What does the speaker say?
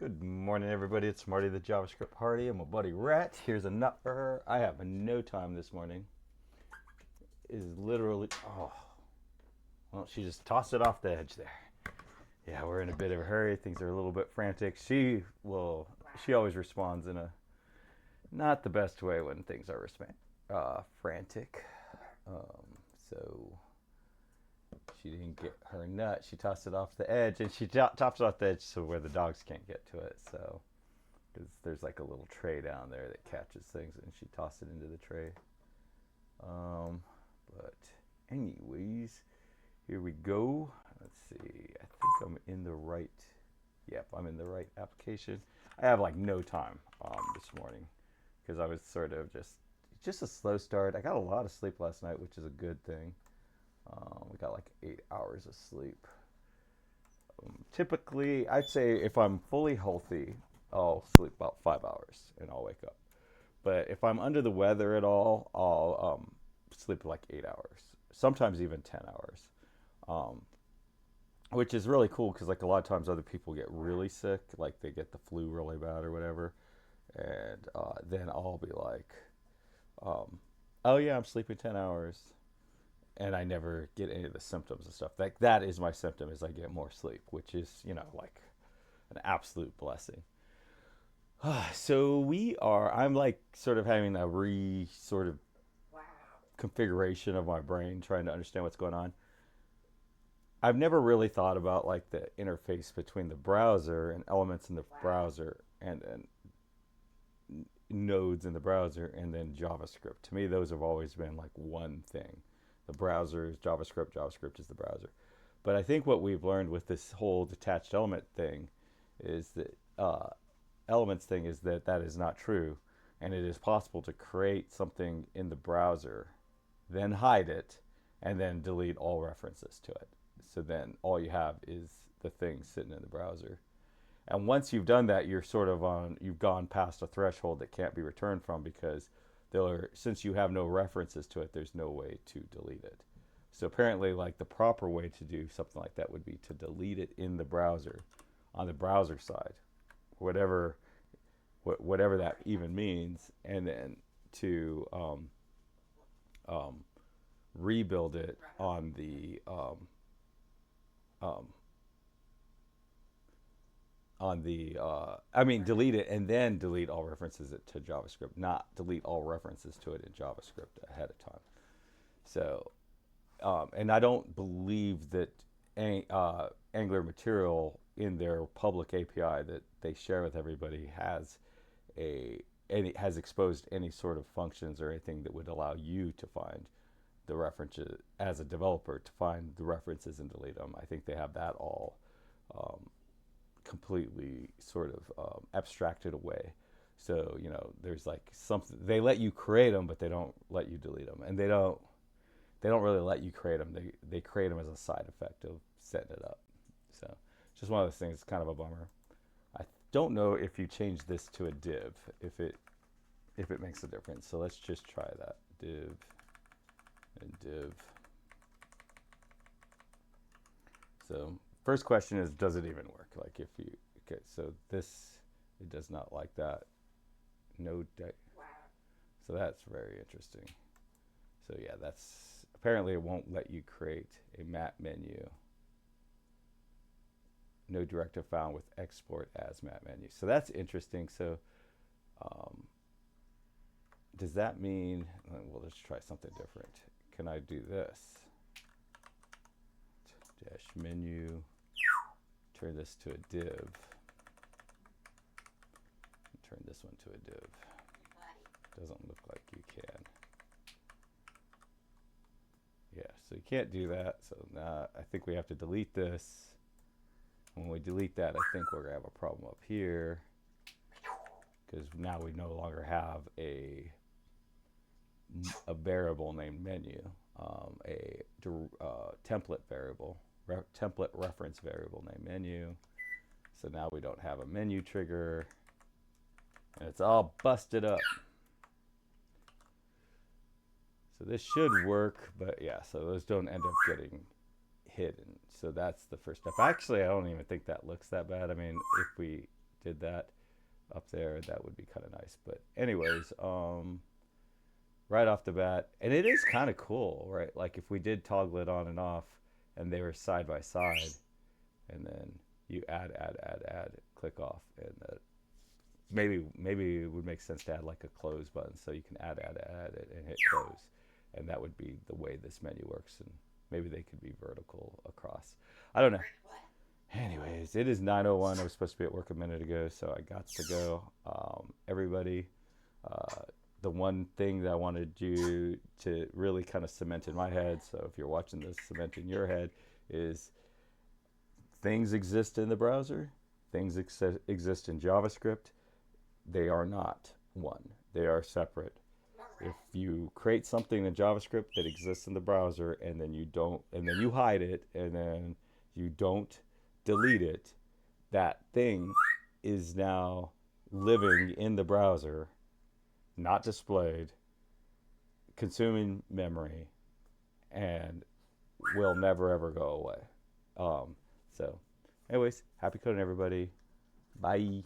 Good morning, everybody. It's Marty, the JavaScript Hardy, and my buddy Rat. Here's a nut for her. I have no time this morning. Is literally well, she just tossed it off the edge there. Yeah, we're in a bit of a hurry. Things are a little bit frantic. She always responds in a not the best way when things are frantic. So she didn't get her nut. She tossed it off the edge, and she tops it off the edge so where the dogs can't get to it. So because there's like a little tray down there that catches things, and she tossed it into the tray. But anyways, here we go. Let's see. I think I'm in the right. Yep, I'm in the right application. I have like no time this morning because I was sort of just a slow start. I got a lot of sleep last night, which is a good thing. We got like 8 hours of sleep. Typically, I'd say if I'm fully healthy, I'll sleep about 5 hours and I'll wake up. But if I'm under the weather at all, I'll sleep like 8 hours, sometimes even 10 hours, um, which is really cool because like a lot of times other people get really sick, like they get the flu really bad or whatever, and then I'll be like, um, oh yeah, I'm sleeping 10 hours, and I never get any of the symptoms and stuff. Like that is my symptom is I get more sleep, which is like an absolute blessing. So I'm like sort of having a sort of configuration of my brain, trying to understand what's going on. I've never really thought about like the interface between the browser and elements in the browser and then nodes in the browser and then JavaScript. To me, those have always been like one thing. The browser is JavaScript, JavaScript is the browser. But I think what we've learned with this whole detached element thing is that elements thing is that that is not true, and it is possible to create something in the browser, then hide it, and then delete all references to it. So then all you have is the thing sitting in the browser. And once you've done that, you've gone past a threshold that can't be returned from because since you have no references to it, there's no way to delete it. So apparently, like the proper way to do something like that would be to delete it in the browser, on the browser side, whatever whatever that even means, and then to rebuild it um, delete it and then delete all references to JavaScript, not delete all references to it in JavaScript ahead of time. So, and I don't believe that Angular Material in their public API that they share with everybody has exposed any sort of functions or anything that would allow you to find the references as a developer to find the references and delete them. I think they have that all completely sort of abstracted away. So there's like something they let you create them, but they don't let you delete them, and they don't really let you create them. They create them as a side effect of setting it up. So it's just one of those things. It's kind of a bummer. I don't know if you change this to a div if it makes a difference. So let's just try that div and div. So first question is, does it even work? Like okay, so this, it does not like that. No, so that's very interesting. So yeah, apparently it won't let you create a map menu. No directive found with export as map menu. So that's interesting. So does that mean, well, let's try something different. Can I do this? Dash menu, turn this to a div, turn this one to a div. Doesn't look like you can. Yeah, so you can't do that. So now I think we have to delete this. When we delete that, I think we're gonna have a problem up here because now we no longer have a variable named menu, a template variable, template reference variable named menu. So now we don't have a menu trigger, and it's all busted up. So this should work, but yeah, so those don't end up getting hidden. So that's the first step. Actually, I don't even think that looks that bad. I mean, if we did that up there, that would be kind of nice. But anyways, right off the bat, and it is kind of cool, right? Like if we did toggle it on and off, and they were side by side, and then you add, click off, and maybe it would make sense to add like a close button, so you can add it and hit close, and that would be the way this menu works. And maybe they could be vertical across. I don't know. Anyways, it is 9:01. I was supposed to be at work a minute ago, so I got to go. Everybody, the one thing that I wanted you to really kind of cement in my head, so if you're watching this, cement in your head, is things exist in the browser, things exist in JavaScript. They are not one. They are separate. If you create something in JavaScript that exists in the browser and then you hide it and then you don't delete it, that thing is now living in the browser, not displayed, consuming memory, and will never ever go away. So, anyways, happy coding, everybody. Bye.